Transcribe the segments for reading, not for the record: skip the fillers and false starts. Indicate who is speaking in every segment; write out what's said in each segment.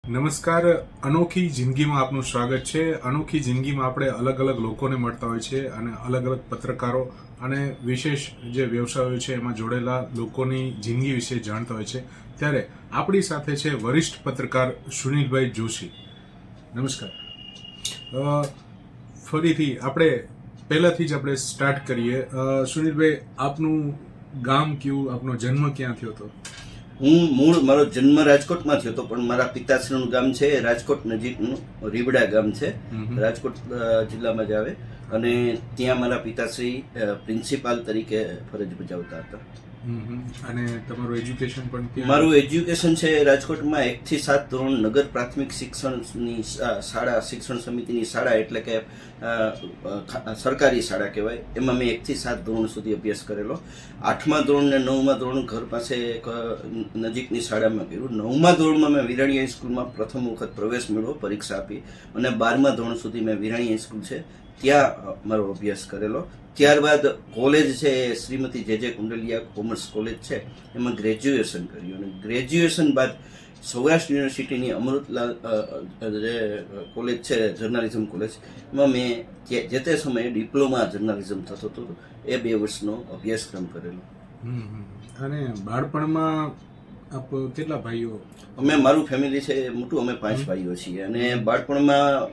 Speaker 1: નમસ્કાર. અનોખી જિંદગીમાં આપનું સ્વાગત છે. અનોખી જિંદગીમાં આપણે અલગ અલગ લોકોને મળતા હોય છે અને અલગ અલગ પત્રકારો અને વિશેષ જે વ્યવસાયો છે એમાં જોડેલા લોકોની જિંદગી વિશે જાણતા હોય છે. ત્યારે આપણી સાથે છે વરિષ્ઠ પત્રકાર સુનિલભાઈ જોશી. નમસ્કાર. ફરીથી આપણે પહેલાથી જ આપણે સ્ટાર્ટ કરીએ. સુનિલભાઈ, આપનું ગામ કયું, આપનો જન્મ ક્યાં થયો હતો?
Speaker 2: મારો જન્મ રાજકોટમાં થયો હતો, પણ મારા પિતાશ્રીનું ગામ છે રાજકોટ નજીકનું રીબડા ગામ છે, રાજકોટ જિલ્લામાં જ આવે. અને ત્યાં મારા પિતાશ્રી પ્રિન્સિપાલ તરીકે ફરજ બજાવતા હતા.
Speaker 1: અને તમારું એજ્યુકેશન પણ ત્યાં?
Speaker 2: મારું એજ્યુકેશન છે રાજકોટમાં 1 થી 7 ધોરણ નગર પ્રાથમિક શિક્ષણની શાળા, શિક્ષણ સમિતિની શાળા, એટલે કે સરકારી શાળા કહેવાય. એમાં મેં 1 થી 7 ધોરણ સુધી અભ્યાસ કરેલો. 8મા ધોરણ ને 9મા ધોરણ ઘર પાસે એક નજીકની શાળામાં કર્યું. 9મા ધોરણમાં મેં વિરાણી હાઈસ્કૂલમાં પ્રથમ વખત પ્રવેશ મેળવ્યો, પરીક્ષા આપી. અને 12મા ધોરણ સુધી મેં વિરાણી હાઈસ્કૂલ છે ત્યાં મારો અભ્યાસ કરેલો. ત્યારબાદ કોલેજ છે શ્રીમતી જે કુંડલિયા કોમર્સ કોલેજ છે, એમાં ગ્રેજ્યુએશન કર્યું. અને ગ્રેજ્યુએશન બાદ સૌરાષ્ટ્ર યુનિવર્સિટીની અમૃતલાલ જે કોલેજ છે જર્નાલિઝમ કોલેજ, એમાં મેં જે તે સમયે ડિપ્લોમા જર્નાલિઝમ થતો હતો એ 2 વર્ષનો અભ્યાસક્રમ કરેલો.
Speaker 1: અને બાળપણમાં આપ કેટલા ભાઈઓ?
Speaker 2: મારું ફેમિલી છે મોટું, અમે 5 ભાઈઓ છીએ. અને બાળપણમાં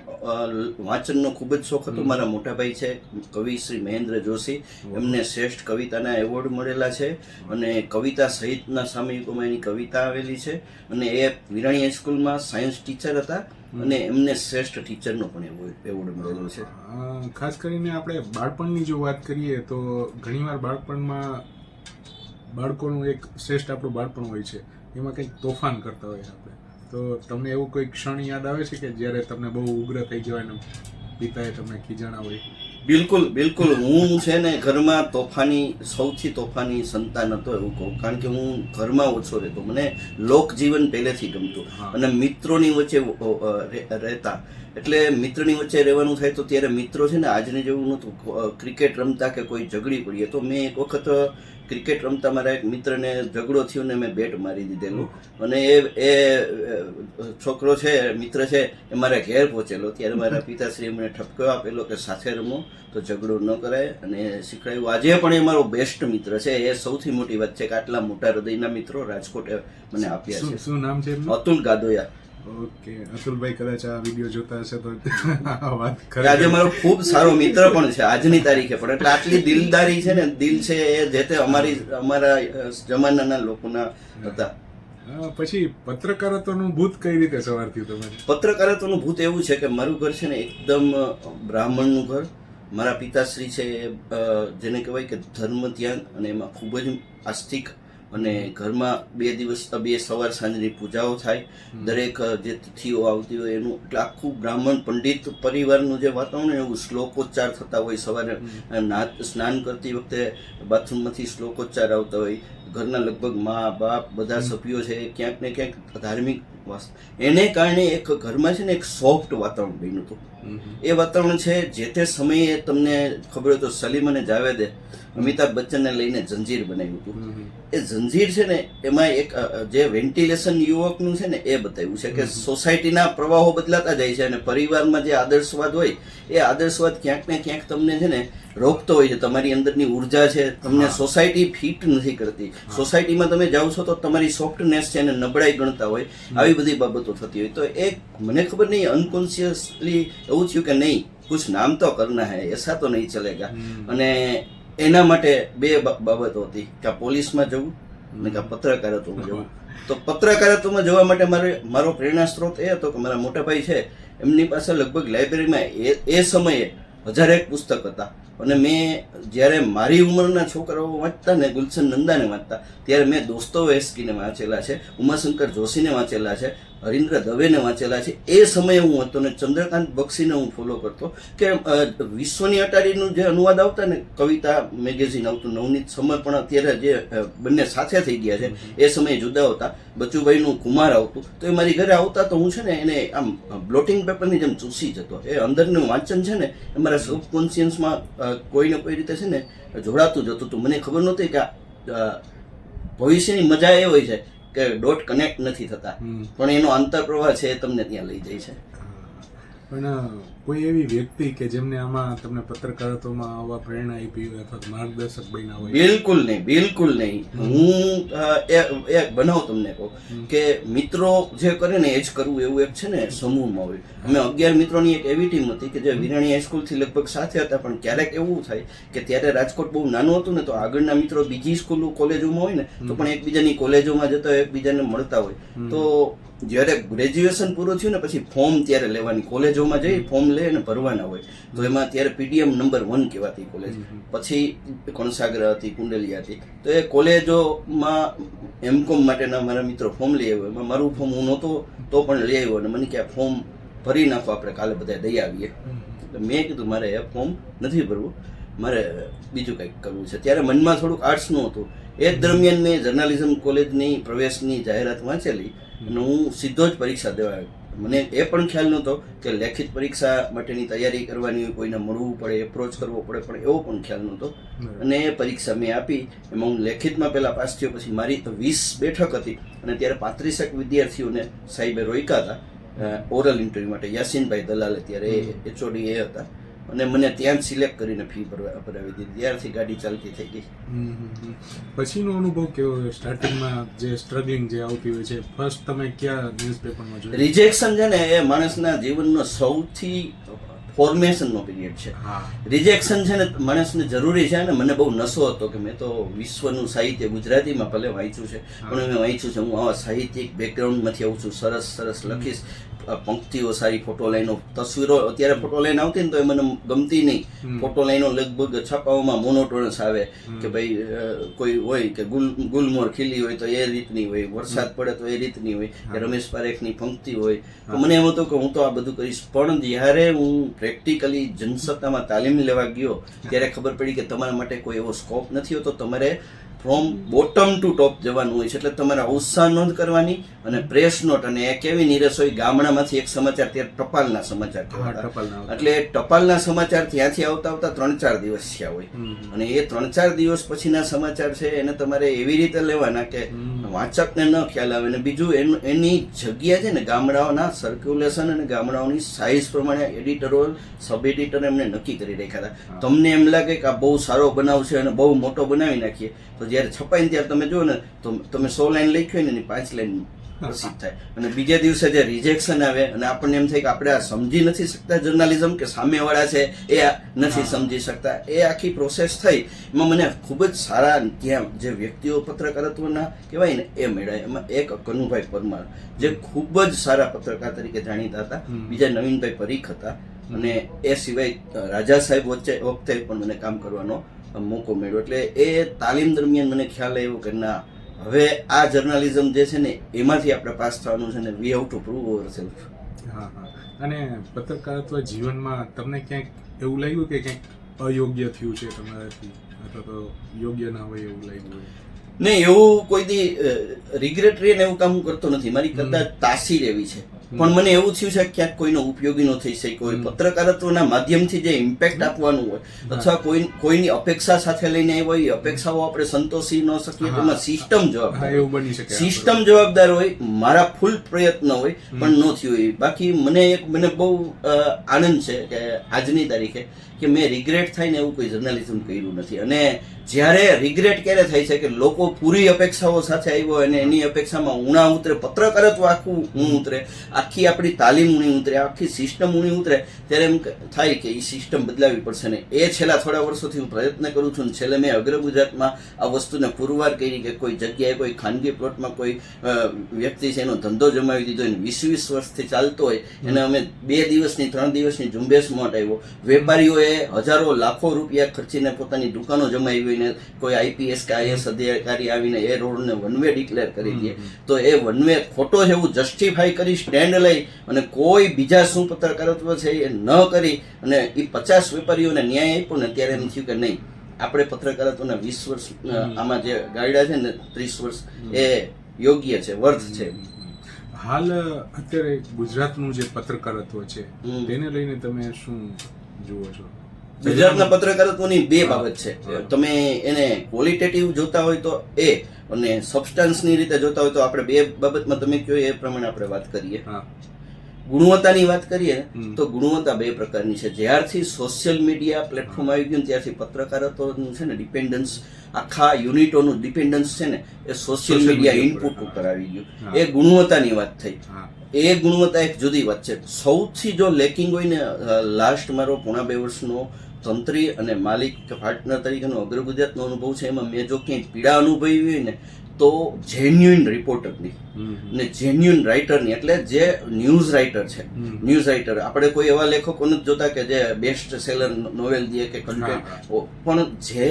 Speaker 2: વાંચનનો ખૂબ જ શોખ હતો. મારા મોટા ભાઈ છે કવિ શ્રી મહેન્દ્ર જોશી, એમને શ્રેષ્ઠ કવિતાના એવોર્ડ મળેલા છે. અને કવિતા સહિતના સામયિકોમાં એની કવિતા આવેલી છે. અને એ વિરાણી હાઈસ્કૂલમાં સાયન્સ ટીચર હતા અને એમને શ્રેષ્ઠ ટીચરનો પણ એવોર્ડ મળેલો છે.
Speaker 1: ખાસ કરીને આપણે બાળપણની જો વાત કરીએ તો ઘણીવાર બાળકોનું એક શ્રેષ્ઠ આપણું બાળપણ હોય છે, એમાં કંઈક તોફાન કરતા હોય આપણે. તો તમને એવું કોઈ ક્ષણ યાદ આવે છે કે જ્યારે તમને બહુ ઉગ્ર થઈ ગયો અને પિતાએ તમને ખીજાણા હોય?
Speaker 2: બિલકુલ. હું છે ને ઘરમાં સૌથી તોફાની સંતાન હતો એવું કહું. કારણ કે હું ઘરમાં ઓછો રહેતો, મને લોકજીવન પહેલેથી ગમતું અને મિત્રોની વચ્ચે રહેતા. એટલે મિત્રની વચ્ચે રહેવાનું થાય તો ત્યારે મિત્રો છે ને આજની જેવું નહોતું, ક્રિકેટ રમતા કે કોઈ ઝઘડી પડીએ તો મેં એક વખત ક્રિકેટ રમતા મારા એક મિત્રને ઝઘડો થયો ને મેં બેટ મારી દીધેલું. અને એ છોકરો છે, મિત્ર છે, એ મારા ઘેર પહોંચેલો. ત્યારે મારા પિતાશ્રીએ મને ઠપકો આપેલો કે સાથે રમો તો ઝઘડો ન કરાય, અને શીખવાડ્યું. આજે પણ એ મારો બેસ્ટ મિત્ર છે. એ સૌથી મોટી વાત છે કે આટલા મોટા હૃદયના મિત્રો રાજકોટે મને આપ્યા છે.
Speaker 1: શું નામ છે?
Speaker 2: અતુલ ગાદોયા.
Speaker 1: ઓકે. અતુલભાઈ કદાચ આ વિડીયો જોતા હશે તો વાત કરે.
Speaker 2: આજે મારો ખૂબ સારો મિત્ર પણ છે આજની તારીખે પણ. એટલે આટલી દિલદારી છે ને, દિલ છે એ જે તે અમારા જમાનાના લોકોના હતા.
Speaker 1: પછી પત્રકારત્વનું ભૂત કઈ રીતે સવાર થયું તમારે?
Speaker 2: પત્રકારત્વનું ભૂત એવું છે કે મારું ઘર છે ને એકદમ બ્રાહ્મણનું ઘર. મારા પિતાશ્રી છે જેને કહેવાય કે ધર્મ ધ્યાન, અને એમાં ખૂબ જ આસ્તિક. અને ઘરમાં 2 દિવસ 2 સવાર સાંજની પૂજાઓ થાય. દરેક જે તિથિઓ આવતી હોય એનું, એટલે આખું બ્રાહ્મણ પંડિત પરિવારનું જે વાતાવરણ એવું શ્લોકોચ્ચાર થતા હોય. સવારે સ્નાન કરતી વખતે બાથરૂમમાંથી શ્લોકોચ્ચાર આવતા હોય. ઘરના લગભગ મા બાપ બધા સભ્યો છે ક્યાંક ને ક્યાંક ધાર્મિક એને કારણે એક ઘરમાં છે ને એક સોફ્ટ વાતાવરણ બન્યું હતું. એ વાતાવરણ છે જે તે સમયે તમને ખબર હોય તો સલીમ અને જાવેદે અમિતાભ બચ્ચનને લઈને જંજીર બનાવ્યું હતું. એ જંજીર છે ને એમાં એક જે વેન્ટિલેશન યુવકનું છે ને એ બતાવ્યું છે કે સોસાયટીના પ્રવાહો બદલાતા જાય છે અને પરિવારમાં જે આદર્શવાદ હોય એ આદર્શવાદ ક્યાંક ને ક્યાંક તમને છે ને રોકતો હોય છે. તમારી અંદરની ઉર્જા છે તમને સોસાયટી ફિટ નથી કરતી. સોસાયટીમાં તમે જાઓ છો તો તમારી સોફ્ટનેસ છે એને નબળાઈ ગણતા હોય. આવી બધી બાબતો થતી હોય. તો એ મને ખબર નહીં, અનકોન્શિયસલી એવું થયું કે નહીં, કુછ નામ તો કરના હૈ, એસા તો નહીં ચલેગા. અને એના માટે 2 બાબતો હતી કે પોલીસમાં જવું અને કે પત્રકારત્વમાં જવું. તો પત્રકારત્વમાં જવા માટે મારો પ્રેરણા સ્ત્રોત એ હતો કે મારા મોટા ભાઈ છે એમની પાસે લગભગ લાઇબ્રેરીમાં એ સમયે 1001 પુસ્તક હતા. અને મેં જ્યારે મારી ઉંમરના છોકરાઓ વાંચતા ને, ગુલશન નંદાને વાંચતા, ત્યારે મેં દોસ્તોવેસ્કીને વાંચેલા છે, ઉમાશંકર જોશીને વાંચેલા છે, હરીન્દ્ર દવેને વાંચેલા છે. એ સમયે હું હતો ને ચંદ્રકાંત બક્ષીને હું ફોલો કરતો કે વિશ્વની અટારીનું જે અનુવાદ આવતા ને, કવિતા મેગેઝિન આવતું, નવનીત સમર્પણ અત્યારે જે બંને સાથે થઈ ગયા છે, એ સમયે જુદા હતા. બચુભાઈનું કુમાર આવતું, તો એ મારી ઘરે આવતા તો હું છે ને એને આમ બ્લોટિંગ પેપરની જેમ ચૂસી જતો. એ અંદરનું વાંચન છે ને એ મારા સબકોન્શિયસમાં કોઈને કોઈ રીતે છે ને જોડાતું જતું હતું. મને ખબર નહોતી કે ભવિષ્યની મજા એ હોય છે કે ડોટ કનેક્ટ નથી થતા,
Speaker 1: હમ.
Speaker 2: પણ એનો આંતરપ્રવાહ છે એ તમને ત્યાં લઈ જાય છે.
Speaker 1: પણ કોઈ એવી વ્યક્તિ કે જેમને આમાં તમને પત્રકારત્વમાં આવા પ્રેરણા આપી હોય અથવા તો માર્ગદર્શક બન્યા હોય?
Speaker 2: બિલકુલ નહીં. હું એક બનાવ તમને કહું કે મિત્રો જે કરે ને એ જ કરવું, એવું એક છે ને સમૂહમાં હોય. અમે 11 મિત્રોની એક એવી ટીમ હતી કે જે વિરાણી હાઈસ્કૂલથી લગભગ સાથે હતા, પણ ક્યારેક એવું થાય કે ત્યારે રાજકોટ બહુ નાનું હતું ને, તો આગળના મિત્રો બીજી સ્કૂલો કોલેજોમાં હોય ને, તો પણ એકબીજાની કોલેજોમાં જતા હોય, એકબીજાને મળતા હોય. તો જ્યારે ગ્રેજ્યુએશન પૂરું થયું ને પછી ફોર્મ ત્યારે લેવાની, કોલેજોમાં જઈ ફોર્મ લે અને ભરવાના હોય. તો એમાં ત્યારે પીડીએમ નંબર 1 કહેવાતી કોલેજ, પછી કોણસાગર હતી, કુંડલિયા હતી. તો એ કોલેજોમાં એમકોમ માટેના મારા મિત્રો ફોર્મ લઈ આવ્યો. એમાં મારું ફોર્મ હું નહોતો તો પણ લઈ આવ્યો અને મને કે આ ફોર્મ ભરી નાખો, આપણે કાલે બધા દઈ આવીએ. મેં કીધું મારે એ ફોર્મ નથી ભરવું, મારે બીજું કંઈક કરવું છે. ત્યારે મનમાં થોડુંક આર્ટ્સનું હતું. એ દરમિયાન મેં જર્નાલિઝમ કોલેજની પ્રવેશની જાહેરાત વાંચેલી અને હું સીધો જ પરીક્ષા દેવા આવ્યો. મને એ પણ ખ્યાલ નહોતો કે લેખિત પરીક્ષા માટેની તૈયારી કરવાની હોય, કોઈને મળવું પડે, એપ્રોચ કરવો પડે, પણ એવો પણ ખ્યાલ નહોતો. અને એ પરીક્ષા મેં આપી. એમાં હું લેખિતમાં પહેલાં પાસ થયો. પછી મારી તો 20 બેઠક હતી અને ત્યારે 35 વિદ્યાર્થીઓને સાહેબે રોક્યા હતા ઓરલ ઇન્ટરવ્યૂ માટે. યાસીનભાઈ દલાલ ત્યારે એચઓડી એ હતા અને મને ત્યાં જ સિલેક્ટ કરીને ફી ભરાવી દીધી. ત્યારથી ગાડી ચાલતી થઈ ગઈ.
Speaker 1: પછીનો અનુભવ કેવો? સ્ટાર્ટિંગમાં જે સ્ટ્રગલિંગ જે આવતી હોય છે, ફર્સ્ટ તમે કયા ન્યૂઝપેપરમાં જોયું?
Speaker 2: રિજેક્શન છે ને એ માણસના જીવનનો સૌથી ફોર્મેશનનો પીરિયડ છે. રિજેક્શન છે ને માણસને જરૂરી છે. ને મને બહુ નશો હતો કે મેં તો વિશ્વનું સાહિત્ય ગુજરાતીમાં ભલે વાંચ્યું છે, પણ મેં વાંચ્યું છે, હું આવા સાહિત્યિક બેકગ્રાઉન્ડમાંથી આવું છું, સરસ લખીશ, પંક્તિઓ સારી, ફોટો લાઈનો, તસવીરો. અત્યારે ફોટો લાઈન આવતી ને તો એ મને ગમતી નહીં. ફોટો લાઈનો લગભગ છાપાઓમાં મોનોટોનસ આવે કે ભાઈ કોઈ હોય કે ગુલમોર ખીલી હોય તો એ રીતની હોય, વરસાદ પડે તો એ રીતની હોય, કે રમેશ પારેખની પંક્તિ હોય. તો મને એમ હતું કે હું તો આ બધું કરીશ. પણ જ્યારે હું પ્રેક્ટિકલી જનસત્તામાં તાલીમ લેવા ગયો ત્યારે ખબર પડી કે તમારા માટે કોઈ એવો સ્કોપ નથી હોતો. તમારે ફ્રોમ બોટમ ટુ ટોપ જવાનું હોય છે. એટલે તમારે ઉત્સાહ નોંધ કરવાની અને પ્રેસ નોટ. અને એ કેવી નિરસ હોય, ગામડામાંથી એક સમાચાર, ત્યારે ટપાલના સમાચાર કહેવાતા. એટલે ટપાલના સમાચાર ત્યાંથી આવતા 3-4 દિવસ થયા હોય. અને એ 3-4 દિવસ પછીના સમાચાર છે એને તમારે એવી રીતે લેવાના કે વાંચકને ન ખ્યાલ આવે. અને બીજું એની જગ્યા છે ને, ગામડાઓના સર્ક્યુલેશન અને ગામડાઓની સાઇઝ પ્રમાણે એડિટરો, સબ એડિટર એમને નક્કી કરી રાખ્યા હતા. તમને એમ લાગે કે આ બહુ સારો બનાવ છે અને બહુ મોટો બનાવી નાખીએ, તો જ્યારે છપાઈને ત્યારે તમે જુઓ ને તો તમે 100 લાઈન લખી હોય ને એની 5 લાઈન પ્રસિદ્ધ થાય. અને બીજા દિવસે જે રિજેક્શન આવે અને આપણને એમ થાય કે આપણે આ સમજી નથી શકતા જર્નાલિઝમ, કે સામેવાળા છે એ નથી સમજી શકતા. એ આખી પ્રોસેસ થઈ. એમાં મને ખૂબ જ સારા ત્યાં જે વ્યક્તિઓ પત્રકારત્વના કહેવાય ને એ મળ્યા. એમાં એક કનુભાઈ પરમાર જે ખૂબ જ સારા પત્રકાર તરીકે જાણીતા હતા. બીજા નવીનભાઈ પરીખ હતા. અને એ સિવાય રાજા સાહેબ વખતે પણ મને કામ કરવાનો મોકો મળ્યો. એટલે એ તાલીમ દરમિયાન મને ખ્યાલ આવ્યો કે ના, હવે આ જર્નાલિઝમ જે છે ને એમાંથી આપણે પાસ થવાનું છે ને we have to prove our self.
Speaker 1: અને પત્રકારત્વ જીવનમાં તમને ક્યાંક એવું લાગ્યું કે ક્યાંક અયોગ્ય થયું છે તમારાથી, અથવા તો યોગ્ય ના હોય એવું લાગ્યું હોય?
Speaker 2: નહીં, એવું કોઈ દી રિગ્રેટ રહીને એવું કામ કરતો નથી. મારી કદાચ તાસીર એવી છે. પણ મને એવું થયું છે કે ક્યાંક કોઈનો ઉપયોગી ન થઈ શકે હોય. પત્રકારત્વના માધ્યમથી જે ઇમ્પેક્ટ આપવાનું હોય, અથવા કોઈની અપેક્ષા સાથે લઈને આવ્યો હોય, અપેક્ષાઓ આપણે સંતોષી ન શકીએ, તેમાં સિસ્ટમ જવાબદાર.
Speaker 1: એવું બની શકે,
Speaker 2: સિસ્ટમ જવાબદાર હોય. મારા ફૂલ પ્રયત્ન હોય પણ ન થયું હોય. બાકી મને બહુ આનંદ છે કે આજની તારીખે કે મેં રિગ્રેટ થાય ને એવું કોઈ જર્નાલિઝમ કર્યું નથી. અને જ્યારે રિગ્રેટ ક્યારે થાય છે કે લોકો પૂરી અપેક્ષાઓ સાથે આવ્યો અને એની અપેક્ષામાં ઊણા ઉતરે, પત્રકારત્વ આખું ઊણું ઉતરે, આખી આપણી તાલીમ ઊણી ઉતરે, આખી સિસ્ટમ ઊણી ઉતરે, ત્યારે એમ થાય કે એ સિસ્ટમ બદલાવી પડશે. ને એ છેલ્લા થોડા વર્ષોથી હું પ્રયત્ન કરું છું. ને છેલ્લે મેં અગ્ર ગુજરાતમાં આ વસ્તુને પુરવાર કરી કે કોઈ જગ્યાએ કોઈ ખાનગી પ્લોટમાં કોઈ વ્યક્તિ છે એનો ધંધો જમાવી દીધો, એને 20 વર્ષથી ચાલતો હોય, એને અમે 2 દિવસની 3 દિવસની ઝુંબેશ મોટ આવ્યો. વેપારીઓએ હજારો લાખો રૂપિયા ખર્ચીને પોતાની દુકાનો જમાવી હોય ને કોઈ આઈપીએસ કે આઈએસ અધિકારી આવીને એ રોડને વન વે ડિક્લેર કરી દે, તો એ વન વે ખોટો છે એવું જસ્ટિફાઈ કરી સ્ટેન્ડ લઈ અને કોઈ બીજા શું પત્રકારત્વ છે એ ન કરી અને એ 50 વેપારીઓને ન્યાય આપ્યો ને ત્યારે એમ થયું કે નહીં, આપણે પત્રકારત્વના 20 વર્ષ આમાં જે ગાયડા છે ને 30 વર્ષ એ યોગ્ય છે, વર્થ છે.
Speaker 1: હાલ અત્યારે ગુજરાતનું જે પત્રકારત્વ છે તેને લઈને તમે શું જુઓ છો?
Speaker 2: ગુજરાતના પત્રકારત્વની બે બાબત છે. તમે એને ક્વોલિટેટિવ જોતા હોય તો એ અને સબસ્ટન્સની રીતે જોતા હોય તો આપણે બે બાબતમાં તમે કહો એ પ્રમાણે આપણે વાત કરીએ.
Speaker 1: હા.
Speaker 2: ગુણવત્તાની વાત કરીએ ને તો ગુણવત્તા બે પ્રકારની છે. જ્યારથી સોશિયલ મીડિયા પ્લેટફોર્મ આવી ગયું ત્યારથી પત્રકારત્વનું છે ને ડિપેન્ડન્સ, આખા યુનિટોનું ડિપેન્ડન્સ છે ને એ સોશિયલ મીડિયા ઇનપુટ ઉપર આવી ગયું. એ ગુણવત્તાની વાત થઈ. એ ગુણવત્તા એક જુદી વાત છે. સૌથી જો લેકિંગ હોય ને, લાસ્ટ મારો 1.5 વર્ષનો તંત્રી અને માલિક કે પાર્ટનર તરીકેનો અગ્ર ગુજરાતનો અનુભવ છે, એમાં મેં જો ક્યાંય પીડા અનુભવી હોય ને તો જેન્યુઇન રિપોર્ટરની ને જેન્યુઇન રાઇટરની, એટલે જે ન્યૂઝ રાઇટર છે. ન્યૂઝ રાઇટર આપણે કોઈ એવા લેખકો નથી જોતા કે જે બેસ્ટ સેલર નોવેલ દે કે કન્ટેન્ટ, પણ જે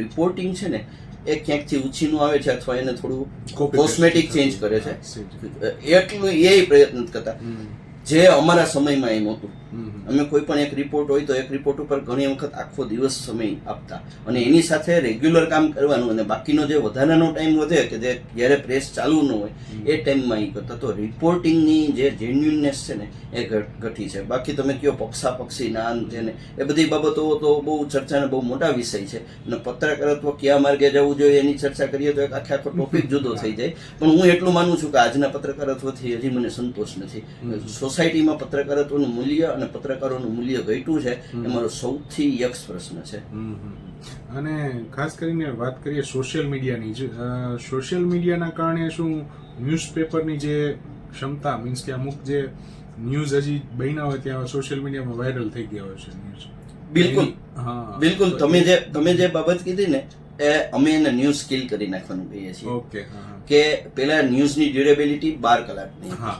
Speaker 2: રિપોર્ટિંગ છે ને એ ક્યાંકથી ઉછીનું આવે છે અથવા એને થોડું કોસ્મેટિક ચેન્જ કરે છે, એટલું એ પ્રયત્ન કરતા. જે અમારા સમયમાં એમ હતું, અમે કોઈ પણ એક રિપોર્ટ હોય તો એક રિપોર્ટ ઉપર ઘણી વખત આખો દિવસ સમય આપતા અને એની સાથે રેગ્યુલર કામ કરવાનું, અને બાકીનો જે વધારાનો ટાઈમ વધે કે જે જ્યારે પ્રેસ ચાલુ ન હોય એ ટાઈમમાં એ કરતા. તો રિપોર્ટિંગની જે જેન્યુઇનનેસ છે ને એ ઘટી છે. બાકી તમે કહો પક્ષાપક્ષી ના તેને એ બધી બાબતો તો બહુ ચર્ચાનો બહુ મોટા વિષય છે, અને પત્રકારત્વ કયા માર્ગે જવું જોઈએ એની ચર્ચા કરીએ તો એક આખો ટોપિક જુદો થઈ જાય. પણ હું એટલું માનું છું કે આજના પત્રકારત્વથી હજી મને સંતોષ નથી. સોસાયટીમાં પત્રકારત્વનું મૂલ્ય અને પત્રકારોનું મૂલ્ય ઘટ્યું છે એ મારો સૌથી યક્ષ પ્રશ્ન છે.
Speaker 1: અને ખાસ કરીને વાત કરીએ સોશિયલ મીડિયાની, સોશિયલ મીડિયાના કારણે શું ન્યૂઝપેપરની જે ક્ષમતા, મીન્સ કે અમુક જે ન્યૂઝ હજી બન્યા હોય ત્યાં સોશિયલ મીડિયામાં વાયરલ થઈ ગયા હોય છે ન્યૂઝ.
Speaker 2: બિલકુલ બિલકુલ. તમે જે બાબત કીધી ને એ અમે એને ન્યૂઝ સ્કિલ કરી નાખવાનું કહીએ છીએ.
Speaker 1: ઓકે.
Speaker 2: કે પેલા ન્યૂઝની ડ્યુરેબિલિટી 12 કલાકની.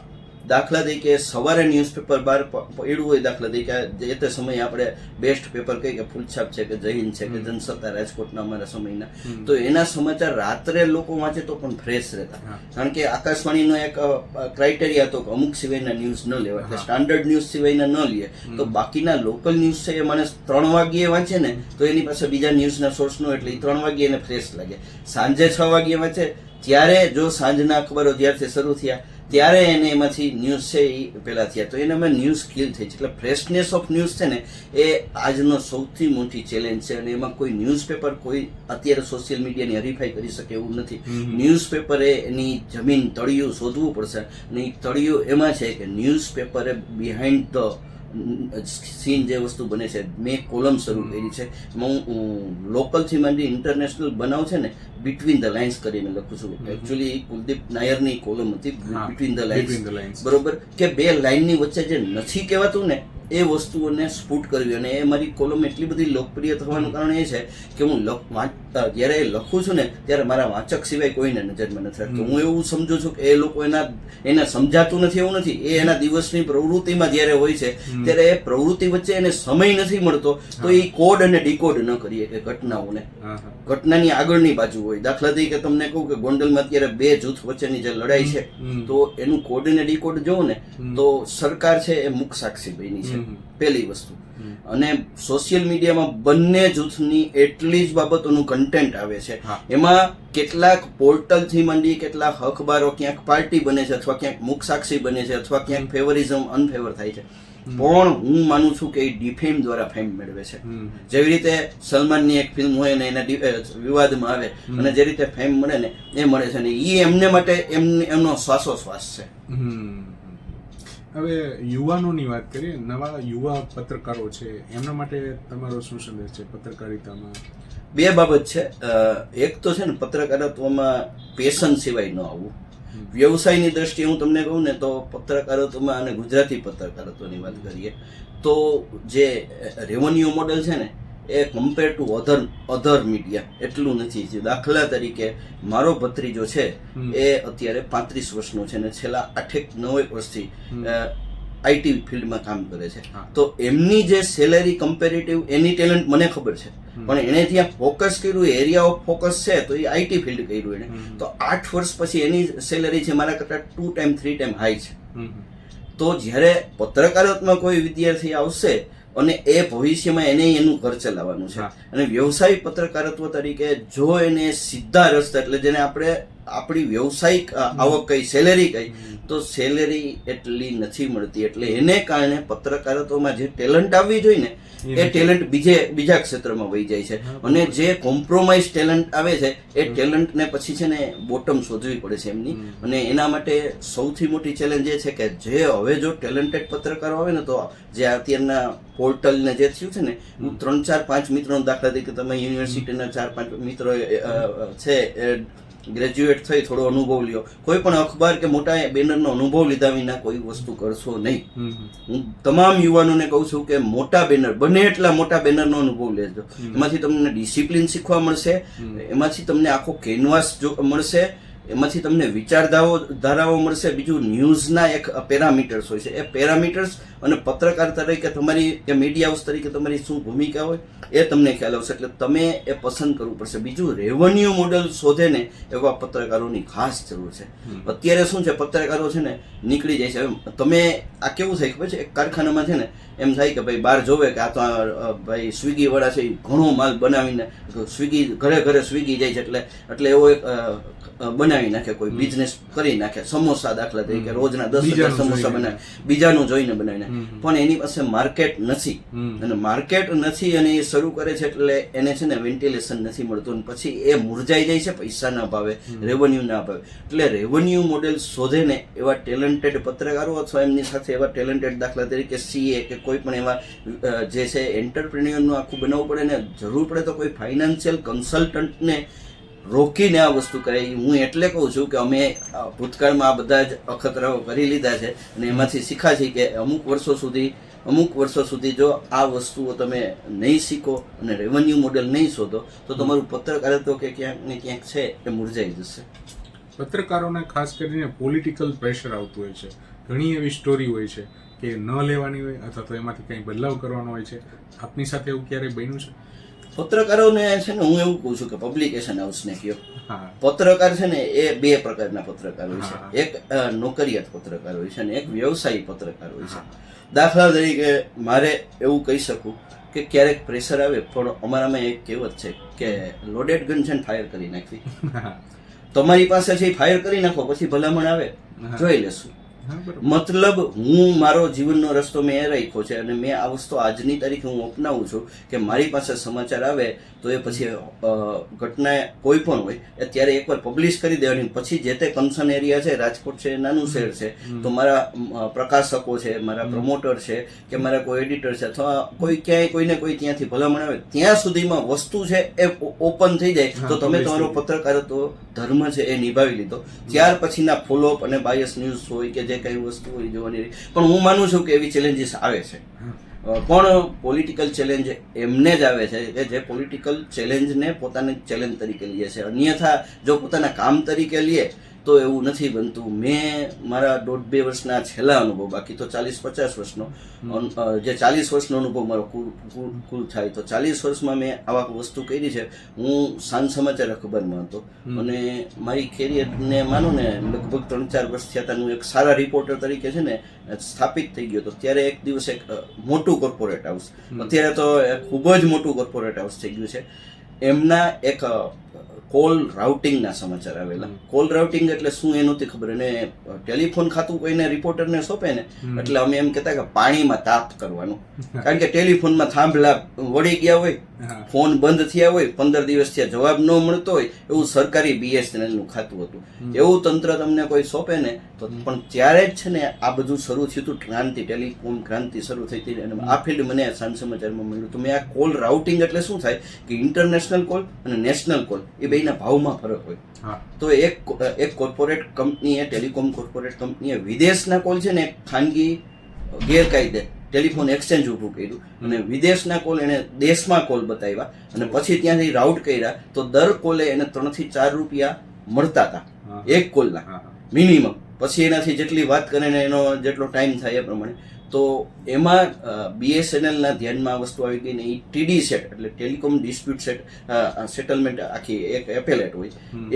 Speaker 2: દાખલા તરીકે સવારે ન્યૂઝપેપર બહાર પડ્યું હોય, દાખલા તરીકે જે તે સમયે આપણે બેસ્ટ પેપર કહીએ કે ફૂલછાપ છે કે જય હિન્દ છે કે જનસત્તા રાજકોટના અમારા સમયના, તો એના સમાચાર રાત્રે લોકો વાંચે તો પણ ફ્રેશ રહેતા. કારણ કે આકાશવાણીનો એક ક્રાઇટેરિયા હતો કે અમુક સિવાયના ન્યૂઝ ન લેવા, એટલે સ્ટાન્ડર્ડ ન્યૂઝ સિવાયના ન લે તો બાકીના લોકલ ન્યૂઝ છે એ માણસ 3 વાગ્યે વાંચે ને તો એની પાસે બીજા ન્યૂઝના સોર્સ નો, એટલે 3 વાગ્યે એને ફ્રેશ લાગે. સાંજે 6 વાગ્યે વાંચે ત્યારે જો સાંજના અખબારો જ્યારથી શરૂ થયા ત્યારે એને એમાંથી ન્યૂઝ છે એ પેલા થયા, તો એને અમે ન્યૂઝ સ્કિલ થઈ છે. એટલે ફ્રેશનેસ ઓફ ન્યૂઝ છે ને એ આજનો સૌથી મોટી ચેલેન્જ છે, અને એમાં કોઈ ન્યૂઝપેપર કોઈ અત્યારે સોશિયલ મીડિયાની હરીફાઈ કરી શકે એવું નથી. ન્યૂઝપેપરે એની જમીન તળિયું શોધવું પડશે, અને એ તળિયું એમાં છે કે ન્યૂઝપેપરે બિહાઇન્ડ ધ સીન જે વસ્તુ બને છે. મેં કોલમ શરૂ કરી છે, એમાં હું લોકલથી માંડી ઇન્ટરનેશનલ બનાવ છે ને બિટવીન ધ લાઇન્સ કરીને લખું છું. એકચ્યુઅલી કુલદીપ નાયરની કોલમ હતી બિટવીન ધ લાઇન્સ, બરોબર, કે બે લાઇનની વચ્ચે જે નથી કહેવાતું ને એ વસ્તુઓને સ્ફુટ કરવી. અને એ મારી કોલમ એટલી બધી લોકપ્રિય થવાનું કારણ એ છે કે હું જ્યારે લખું છું ને ત્યારે મારા વાંચક સિવાય કોઈને નજરમાં નથી રાખતો. હું એવું સમજુ છું કે એ લોકો એને સમજાતું નથી એવું નથી, એ એના દિવસની પ્રવૃત્તિમાં જ્યારે હોય છે ત્યારે એ પ્રવૃત્તિ વચ્ચે એને સમય નથી મળતો, તો એ કોડ અને ડીકોડ ન કરીએ કે ઘટનાઓને. ઘટનાની આગળની બાજુ હોય. દાખલા તરીકે તમને કહું કે ગોંડલમાં અત્યારે 2 જૂથ વચ્ચેની જે લડાઈ છે તો એનું કોડ અને ડીકોડ જોઉં ને તો સરકાર છે એ મુખ સાક્ષી બની છે, પહેલી વસ્તુ. અને સોશિયલ મીડિયામાં બંને જૂથની એટલી જ બાબતોનું કન્ટેન્ટ આવે છે. એમાં કેટલાક પોર્ટલથી માંડી કેટલાક અખબારો ક્યાંક પાર્ટી બને છે, અથવા ક્યાંક મુખ સાક્ષી બને છે, અથવા ક્યાંક ફેવરિઝમ અનફેવર થાય છે. પણ હું માનું છું કે એ ડિફેમ દ્વારા ફેમ મેળવે છે. જેવી રીતે સલમાનની એક ફિલ્મ હોય ને એના વિવાદમાં આવે અને જે રીતે ફેમ મળે ને એ મળે છે, ને એ એમને માટે એમનો શ્વાસોશ્વાસ છે.
Speaker 1: હવે યુવાનોની વાત કરીએ, નવા યુવા પત્રકારો છે એમના માટે તમારો શું સંદેશ છે પત્રકારિતામાં?
Speaker 2: 2 બાબત છે. એક તો છે ને પત્રકારત્વમાં પેશન સિવાય ન આવવું. વ્યવસાયની દ્રષ્ટિએ હું તમને કહું ને તો પત્રકારત્વમાં અને ગુજરાતી પત્રકારત્વની વાત કરીએ તો જે રેવન્યુ મોડેલ છે ને એ કમ્પેર ટુ અધર મીડિયા એટલું નથી. દાખલા તરીકે મારો ભત્રીજો છે એ અત્યારે 35 વર્ષનો છે ને છેલ્લા 8-9 વર્ષથી આઈટી ફિલ્ડમાં કામ કરે છે. તો એમની જે સેલેરી કમ્પેરેટિવ એની ટેલેન્ટ મને ખબર છે, પણ એણે ત્યાં ફોકસ કર્યું, એરિયા ઓફ ફોકસ છે તો એ આઈટી ફિલ્ડ કર્યું એણે, તો 8 વર્ષ પછી એની સેલેરી છે મારા કરતાં 2 ટાઈમ 3 ટાઈમ હાઈ છે. તો જ્યારે પત્રકારત્વમાં કોઈ વિદ્યાર્થી આવશે અને એ ભવિષ્યમાં એને એનું ઘર ચલાવવાનું છે, અને વ્યવસાયિક પત્રકારત્વ તરીકે જો એને સીધા રસ્તા, એટલે જેને આપણે આપણી વ્યવસાયિક આવક કઈ, સેલેરી કઈ, તો સેલેરી એટલી નથી મળતી, એટલે એને કારણે પત્રકારત્વમાં જે ટેલેન્ટ આવવી જોઈએ ને એ ટેલેન્ટ બીજા ક્ષેત્રમાં વહી જાય છે, અને જે કોમ્પ્રોમાઇઝ ટેલેન્ટ આવે છે એ ટેલેન્ટને પછી છે ને બોટમ શોધવી પડે છે એમની. અને એના માટે સૌથી મોટી ચેલેન્જ એ છે કે જે હવે જો ટેલેન્ટેડ પત્રકારો આવે ને, તો જે અત્યારના પોર્ટલ ને જે થયું છે ને, હું 3, 4, 5 મિત્રોનો દાખલા તરીકે તમે યુનિવર્સિટીના 4, 5 મિત્રો છે ગ્રેજ્યુએટ થઈ થોડો અનુભવ લ્યો, કોઈ પણ અખબાર કે મોટા બેનરનો અનુભવ લીધા વિના કોઈ વસ્તુ કરશો નહીં. હું તમામ યુવાનોને કહું છું કે મોટા બેનર, બને એટલા મોટા બેનરનો અનુભવ લેજો. એમાંથી તમને ડિસિપ્લિન શીખવા મળશે, એમાંથી તમને આખો કેનવાસ મળશે, એમાંથી તમને વિચારધારાઓ મળશે. બીજું ન્યૂઝના એક પેરામીટર્સ હોય છે, એ પેરામીટર્સ અને પત્રકાર તરીકે તમારી કે મીડિયા હાઉસ તરીકે તમારી શું ભૂમિકા હોય એ તમને ખ્યાલ આવશે. એટલે તમે એ પસંદ કરવું પડશે. બીજું, રેવન્યુ મોડેલ શોધે ને એવા પત્રકારોની ખાસ જરૂર છે. અત્યારે શું છે, પત્રકારો છે ને નીકળી જાય છે. હવે તમે આ કેવું થાય ખબર છે, એક કારખાનામાં છે ને એમ થાય કે ભાઈ બહાર જોવે કે આ તો ભાઈ સ્વિગી વાળા છે, ઘણો માલ બનાવીને સ્વિગી ઘરે સ્વિગી જાય છે, એટલે એવો એક બનાવી નાખે, કોઈ બિઝનેસ કરી નાખે. સમોસા દાખલા તરીકે રોજના 10,000 સમોસા બનાવે, બીજાનું જોઈને બનાવીને. પણ એની પાસે માર્કેટ નથી, અને માર્કેટ નથી અને એ શરૂ કરે છે એટલે એને છે ને વેન્ટિલેશન નથી મળતું, અને પછી એ મુરઝાઈ જાય છે પૈસાના ભાવે, રેવન્યુના ભાવે. એટલે રેવન્યુ મોડેલ શોધે ને એવા ટેલેન્ટેડ પત્રકારો અથવા એમની સાથે એવા ટેલેન્ટેડ દાખલા તરીકે CA કે કોઈ પણ એવા જે છે એન્ટરપ્રિન્યોરનું આખું બનાવવું પડે ને. જરૂર પડે તો કોઈ ફાઇનાન્શિયલ કન્સલ્ટન્ટને રોકીને આ વસ્તુ કરે. હું એટલે કહું છું કે અમે ભૂતકાળમાં આ બધા જ અખતરાઓ કરી લીધા છે, અને એમાંથી શીખ્યા છીએ કે અમુક વર્ષો સુધી જો આ વસ્તુઓ તમે નહીં શીખો અને રેવન્યુ મોડેલ નહીં શોધો તો તમારું પત્રકારત્વ કે ક્યાંક ને ક્યાંક છે એ મુરઝાઈ જશે.
Speaker 1: પત્રકારોને ખાસ કરીને પોલિટિકલ પ્રેશર આવતું હોય છે. ઘણી એવી સ્ટોરી હોય છે કે ન લેવાની હોય અથવા તો એમાંથી કંઈ બદલાવ કરવાનો હોય છે. આપની સાથે એવું ક્યારેય બન્યું છે?
Speaker 2: પત્રકારોને છે ને હું એવું કહું છું કે પબ્લિકેશન હાઉસને કહો. પત્રકાર છે ને એ 2 પ્રકારના પત્રકાર હોય છે. એક નોકરિયાત પત્રકાર હોય છે અને એક વ્યવસાયી પત્રકાર હોય છે. દાખલા તરીકે મારે એવું કહી શકું કે ક્યારેક પ્રેશર આવે, પણ અમારામાં એક કહેવત છે કે લોડેડ ગન છે ને ફાયર કરી નાખવી. તમારી પાસે છે ફાયર કરી નાખો, પછી ભલામણ આવે જોઈ લેશું. મતલબ હું મારો જીવનનો રસ્તો મેં એ રાખ્યો છે, અને મેં આ વસ્તુ આજની તારીખે હું અપનાવું છું કે મારી પાસે સમાચાર આવે તો એ પછી ઘટના કોઈ પણ હોય અત્યારે એકવાર પબ્લિશ કરી દેવાની. પછી જે તે કન્સર્ન એરિયા છે, રાજકોટ છે, નાનું શહેર છે, તો મારા પ્રકાશકો છે, મારા પ્રમોટર છે કે મારા કોઈ એડિટર છે, અથવા કોઈ ક્યાંય કોઈને કોઈ ત્યાંથી ભલામણ આવે ત્યાં સુધીમાં વસ્તુ છે એ ઓપન થઈ જાય તો તમે તમારો પત્રકારત્વ ધર્મ છે એ નિભાવી લીધો. ત્યાર પછીના ફોલોઅપ અને બાયસ ન્યૂઝ હોય કે જે કઈ વસ્તુ હોય જોવાની. પણ હું માનું છું કે એવી ચેલેન્જીસ આવે છે, પણ પોલિટિકલ ચેલેન્જ એમને જ આવે છે કે જે પોલિટિકલ ચેલેન્જને પોતાની ચેલેન્જ તરીકે લે છે. અન્યથા જો પોતાના કામ તરીકે લે તો એવું નથી બનતું. મેં મારા 1.5-2 વર્ષના છેલ્લા અનુભવ, બાકી તો 40-50 વર્ષનો જે 40 વર્ષનો અનુભવ મારો કુલ થાય તો 40 વર્ષમાં મેં આવા વસ્તુ કરી છે. હું સાંજ સમાચાર અખબારમાં હતો અને મારી કેરિયરને માનો ને લગભગ 3-4 વર્ષ થયા હતા. હું એક સારા રિપોર્ટર તરીકે છે ને સ્થાપિત થઈ ગયો હતો. ત્યારે એક દિવસ એક મોટું કોર્પોરેટ હાઉસ, અત્યારે તો ખૂબ જ મોટું કોર્પોરેટ હાઉસ થઈ ગયું છે, એમના એક કોલ રાઉટિંગના સમાચાર આવેલા. કોલ રાઉટિંગ એટલે શું એ નહોતી ખબર, અને ટેલિફોન ખાતું કોઈને રિપોર્ટરને સોંપે ને એટલે અમે એમ કહેતા કે પાણીમાં તાપ કરવાનું. કારણ કે ટેલિફોનમાં થાંભલા વળી ગયા હોય, ફોન બંધ થયા હોય, 15 દિવસ થયા જવાબ ન મળતો હોય, એવું સરકારી BSNL નું ખાતું હતું. એવું તંત્ર તમને કોઈ સોંપે ને તો. પણ ત્યારે જ છે ને આ બધું શરૂ થયું હતું, ક્રાંતિ, ટેલિકોમ ક્રાંતિ શરૂ થઈ હતી, અને આ ફિલ્ડ મને સાંજ સમાચારમાં મળ્યું. તો મેં આ કોલ રાઉટિંગ એટલે શું થાય કે ઇન્ટરનેશનલ કોલ અને નેશનલ કોલ એ બેના ભાવમાં ફરક હોય. તો એક કોર્પોરેટ કંપનીએ, ટેલિકોમ કોર્પોરેટ કંપનીએ વિદેશના કોલ છે ને ખાનગી ગેરકાયદે ટેલિફોન એક્સચેન્જ ઊભું કર્યું, અને વિદેશના કોલ એને દેશમાં કોલ બતાવ્યા, અને પછી ત્યાંથી રાઉટ કર્યા તો દર કોલે એને 3 થી 4 રૂપિયા મળતા હતા એક કોલના મિનિમમ. પછી એનાથી જેટલી વાત કરે ને એનો જેટલો ટાઈમ થાય એ પ્રમાણે. તો એમાં BSNLના ધ્યાનમાં આ વસ્તુ આવી ગઈ ને એ TD સેટ એટલે ટેલિકોમ ડિસ્પ્યુટ સેટલમેન્ટ આખી એક એપેલેટ હોય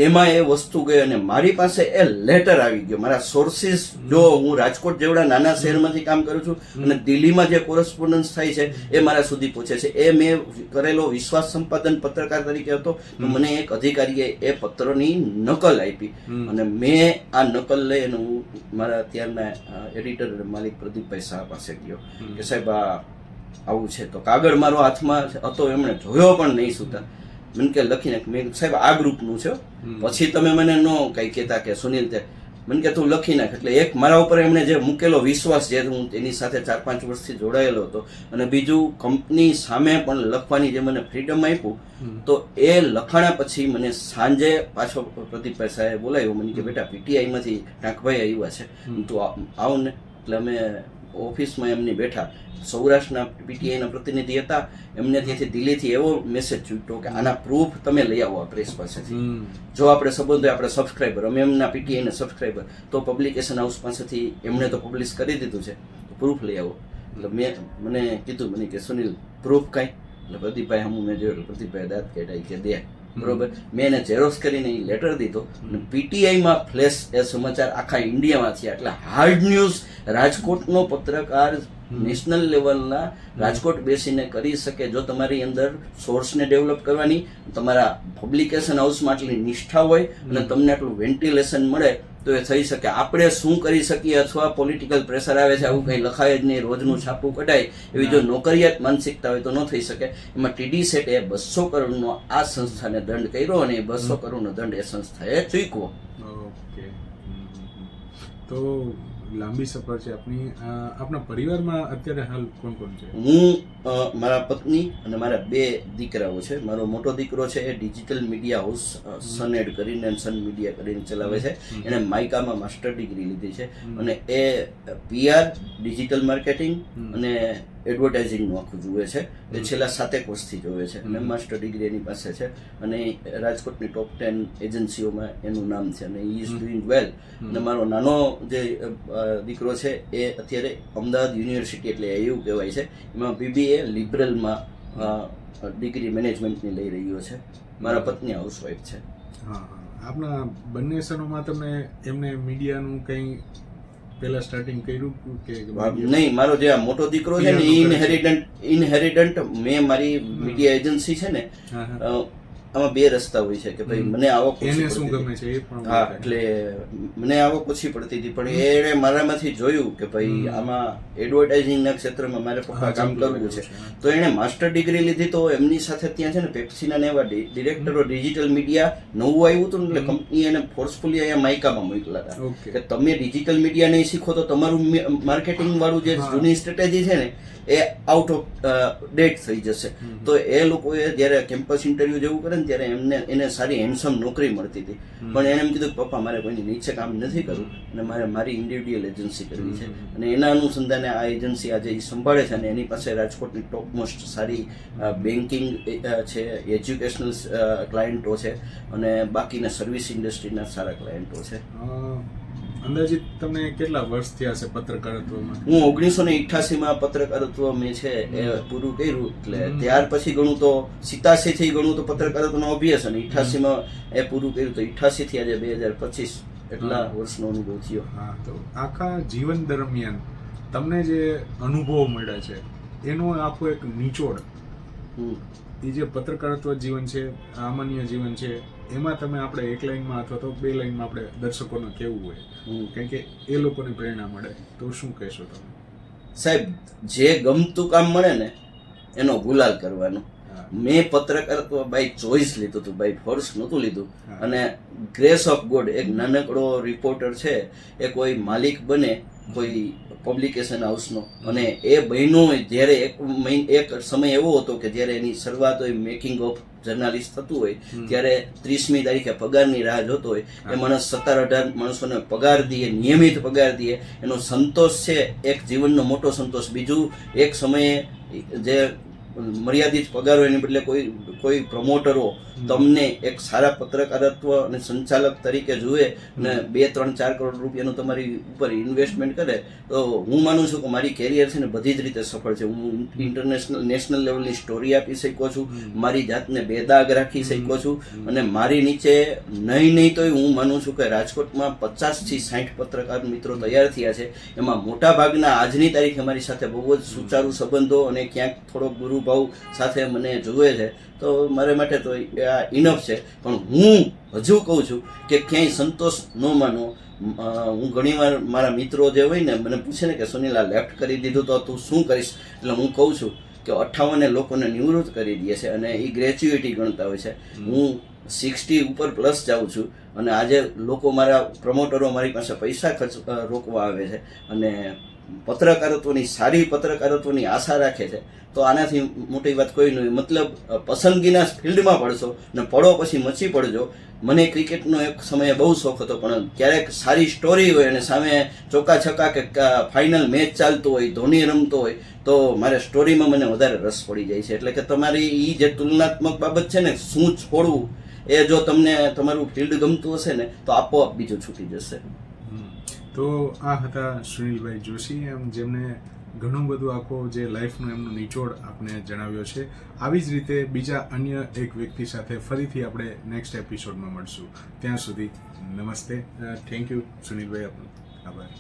Speaker 2: એમાં એ વસ્તુ ગઈ અને મારી પાસે એ લેટર આવી ગયો. મારા સોર્સિસ, જો હું રાજકોટ જેવડા નાના શહેરમાંથી કામ કરું છું અને દિલ્હીમાં જે કોરસ્પોન્ડન્સ થાય છે એ મારા સુધી પહોંચે છે. એ મેં કરેલો વિશ્વાસ સંપાદન પત્રકાર તરીકે હતો તો મને એક અધિકારીએ એ પત્રની નકલ આપી અને મેં આ નકલ લઈ અને હું મારા ત્યારના એડિટર અને માલિક પ્રદીપભાઈ શાહ પાસે ગયો કે સાહેબ આવું છે. તો કાગળ મારો હાથમાં હતો, એમણે જોયો પણ નહીં સુતા. મને કે લખી નાખ. મેં સાહેબ આ ગ્રુપનું છે, પછી તમે મને ન કઈ કહેતા કે સુનિલ તે મને કે તું લખી નાખ. એટલે એક મારા ઉપર એમણે જે મૂકેલો વિશ્વાસ, જે હું એની સાથે 4-5 વર્ષથી જોડાયેલો હતો, અને બીજું કંપની સામે પણ લખવાની જે મને ફ્રીડમ આપ્યું, તો એ લખાણા પછી મને સાંજે પાછો પ્રદીપભાઈ સાહેબ બોલાવ્યો. મને કે બેટા PTI માંથી ટાંકભાઈ આવ્યા છે, તું આવ ને. એટલે અમે ઓફિસમાં એમની બેઠા. સૌરાષ્ટ્રના PTI ના પ્રતિનિધિ હતા, એમને ત્યાંથી દિલ્હીથી એવો મેસેજ છૂટ્યો કે આના પ્રૂફ તમે લઈ આવો આ પ્રેસ પાસેથી. જો આપણે સંબંધ આપણે સબસ્ક્રાઈબર, અમે એમના PTI ના સબસ્ક્રાઈબર, તો પબ્લિકેશન હાઉસ પાસેથી એમણે તો પબ્લિશ કરી દીધું છે, તો પ્રૂફ લઈ આવો. એટલે મને કીધું, મને કે સુનિલ પ્રૂફ કાંઈ? એટલે પ્રદીપભાઈ હમું મેં જોયું. પ્રદીપભાઈ દાંત કાઢ્યા કે દે. બરોબર, મેં એને ઝેરોક્સ કરીને લેટર દીધો અને PTIમાં ફ્લેશ એ સમાચાર આખા ઇન્ડિયામાં થયા. એટલે હાર્ડ ન્યૂઝ રાજકોટનો પત્રકાર નેશનલ લેવલના રાજકોટ બેસીને કરી શકે જો તમારી અંદર સોર્સને ડેવલપ કરવાની, તમારા પબ્લિકેશન હાઉસમાં આટલી નિષ્ઠા હોય અને તમને આટલું વેન્ટિલેશન મળે તો એ થઈ શકે. આપણે શું કરી શકીએ, અથવા પોલિટિકલ પ્રેશર આવે છે, આવું કંઈ લખાય જ નહીં, રોજનું છાપું કઢાય, એવી જો નોકરિયાત માનસિકતા હોય તો ન થઈ શકે. એમાં TD સેટ એ 200 કરોડનો આ સંસ્થાને દંડ કર્યો અને એ 200 કરોડનો દંડ એ સંસ્થાએ ચૂક્યો.
Speaker 1: ઓકે, તો લાંબી સફર છે આપની. આપના પરિવારમાં અત્યારે હાલ કોણ કોણ છે?
Speaker 2: હું, મારા પત્ની અને મારા 2 દીકરાઓ છે. મારો મોટો દીકરો છે એ ડિજિટલ મીડિયા હાઉસ સનએડ કરીને, સન મીડિયા કરીને ચલાવે છે. એણે માઇકામાં માસ્ટર ડિગ્રી લીધી છે અને એ PR, ડિજિટલ માર્કેટિંગ અને એડવર્ટાઇઝિંગનું આખું જુએ છે. એ છેલ્લા 7 વર્ષથી જોવે છે અને માસ્ટર ડિગ્રી એની પાસે છે અને રાજકોટની ટોપ 10 એજન્સીઓમાં એનું નામ છે અને હી ઇઝ ડુઈંગ વેલ. અને મારો નાનો જે દીકરો છે એ અત્યારે અમદાવાદ યુનિવર્સિટી, એટલે એવું કહેવાય છે, એમાં BBA લિબરલમાં ડિગ્રી મેનેજમેન્ટની લઈ રહ્યો છે. મારા પત્ની હાઉસવાઈફ છે.
Speaker 1: હા, આપના બંને સનોમાં તમે એમને મીડિયાનું કંઈ પહેલા સ્ટાર્ટિંગ કર્યું કે
Speaker 2: નહીં? મારો જે આ મોટો દીકરો છે ને ઇનહેરિડન્ટ મેં મારી મીડિયા એજન્સી છે ને, આમાં 2 રસ્તા હોય છે કે ભાઈ મને આવક
Speaker 1: એને શું ગમે છે એ પણ.
Speaker 2: હા, એટલે મને આવક ઓછી પડતી હતી, પણ એણે મારામાંથી જોયું કે ભાઈ આમાં એડવર્ટાઇઝિંગના ક્ષેત્રમાં મારે પપ્પા કામ કરવું છે, તો એણે માસ્ટર ડિગ્રી લીધી. તો એમની સાથે ત્યાં છે ને પેપ્સીના ને એવા ડિરેક્ટરો ડિજિટલ મીડિયા નવું આવ્યું હતું ને, એટલે કંપની એને ફોર્સફુલી અહીંયા માઇકામાં મોકલા હતા કે તમે ડિજિટલ મીડિયા નહીં શીખો તો તમારું માર્કેટિંગ વાળું જે જૂની સ્ટ્રેટેજી છે ને એ આઉટ ઓફ ડેટ થઈ જશે. તો એ લોકોએ જ્યારે કેમ્પસ ઇન્ટરવ્યુ જેવું કરે ને ત્યારે એને સારી હેન્ડસમ નોકરી મળતી હતી, પણ એને એમ કીધું કે પપ્પા મારે કોઈની નીચે કામ નથી કરવું અને મારે મારી ઇન્ડિવિડ્યુઅલ એજન્સી કરવી છે. અને એના અનુસંધાને આ એજન્સી આજે એ સંભાળે છે અને એની પાસે રાજકોટની ટોપ મોસ્ટ સારી બેન્કિંગ છે, એજ્યુકેશનલ ક્લાયન્ટો છે અને બાકીના સર્વિસ ઇન્ડસ્ટ્રીના સારા ક્લાયન્ટો છે.
Speaker 1: અંદાજિત તમને કેટલા વર્ષ થયા છે પત્રકારત્વમાં?
Speaker 2: હું 1988માં પત્રકારત્વ મેં છે એ પૂરું કર્યું. એટલે ત્યાર પછી ગણું તો 87 થી ગણું તો પત્રકારત્વનો અભ્યાસ, અને 88માં એ પૂરું કર્યું. તો 88 થી આજે 2025 એટલા વર્ષનો અનુભવ થયો.
Speaker 1: હા, તો આખા જીવન દરમિયાન તમને જે અનુભવ મળ્યા છે એનો આખો એક નિચોડ, એ જે પત્રકારત્વ જીવન છે, સામાન્ય જીવન છે, એમાં તમે આપણે 1 લાઈનમાં અથવા તો 2 લાઈનમાં આપણે દર્શકોને કહેવું હોય, કારણ કે એ લોકોને પ્રેરણા મળે, તો શું કહેશો તમે?
Speaker 2: સાહેબ, જે ગમતું કામ મળે ને એનો ગુલાલ કરવાનો. મેં પત્રકારત્વ બાય ચોઇસ લીધું હતું, બાય ફોર્સ નહોતું લીધું. અને ગ્રેસ ઓફ ગોડ, એક નાનકડો રિપોર્ટર છે એ કોઈ માલિક બને કોઈ પબ્લિકેશન હાઉસનો, અને એ બહેનો જ્યારે એક સમય એવો હતો કે જ્યારે એની શરૂઆત હોય મેકિંગ ઓફ જર્નાલિસ્ટ થતું હોય ત્યારે 30મી તારીખે પગારની રાહ જોતો હોય. એ માણસ 17-18 માણસોને પગાર દે, નિયમિત પગાર દે, એનો સંતોષ છે એક જીવનનો મોટો સંતોષ. બીજું એક સમયે જે મર્યાદિત પગાર હોય એની બદલે કોઈ પ્રમોટરો તમને એક સારા પત્રકારત્વ અને સંચાલક તરીકે જુએ અને 2, 3, 4 કરોડ રૂપિયાનું તમારી ઉપર ઇન્વેસ્ટમેન્ટ કરે તો હું માનું છું કે મારી કેરિયર છે ને બધી જ રીતે સફળ છે. હું નેશનલ લેવલની સ્ટોરી આપી શક્યો છું, મારી જાતને બેદાગ રાખી શક્યો છું, અને મારી નીચે નહીં તો હું માનું છું કે રાજકોટમાં 50 થી 60 પત્રકાર મિત્રો તૈયાર થયા છે. એમાં મોટા ભાગના આજની તારીખે મારી સાથે બહુ જ સુચારુ સંબંધો અને ક્યાંક થોડો ગુરુભાવ સાથે મને જુએ છે, તો મારા માટે તો આ ઇનફ છે. પણ હું હજુ કહું છું કે ક્યાંય સંતોષ ન માનો. હું ઘણીવાર મારા મિત્રો જે હોય ને મને પૂછે ને કે સુનિલ આ લેફ્ટ કરી દીધું તો તું શું કરીશ, એટલે હું કહું છું કે 58 લોકોને નિવૃત્ત કરી દે છે અને એ ગ્રેચ્યુઇટી ગણતા હોય છે. હું 60 ઉપર પ્લસ જાઉં છું અને આજે લોકો મારા પ્રમોટરો મારી પાસે પૈસા રોકવા આવે છે અને પત્રકારત્વની સારી પત્રકારત્વની આશા રાખે છે. તો આનાથી મોટી વાત કોઈ નહીં. મતલબ પસંદગીના ફિલ્ડમાં પડશો ને પડો પછી મચી પડજો. મને ક્રિકેટનો એક સમયે બહુ શોખ હતો, પણ ક્યારેક સારી સ્ટોરી હોય અને સામે ચોકા છક્કા કે ફાઇનલ મેચ ચાલતો હોય, ધોની રમતો હોય, તો મારે સ્ટોરીમાં મને વધારે રસ પડી જાય છે. એટલે કે તમારી એ જે તુલનાત્મક બાબત છે ને, શું છોડવું, એ જો તમને તમારું ફિલ્ડ ગમતું હશે ને તો આપોઆપ બીજું છૂટી જશે.
Speaker 1: તો આ હતા સુનિલભાઈ જોશી, એમ જેમને ઘણું બધું આખો જે લાઈફનો એમનો નિચોડ આપણે જણાવ્યો છે. આવી જ રીતે બીજા અન્ય એક વ્યક્તિ સાથે ફરીથી આપણે નેક્સ્ટ એપિસોડમાં મળશું. ત્યાં સુધી નમસ્તે. થેન્ક યુ સુનિલભાઈ, આપનો આભાર.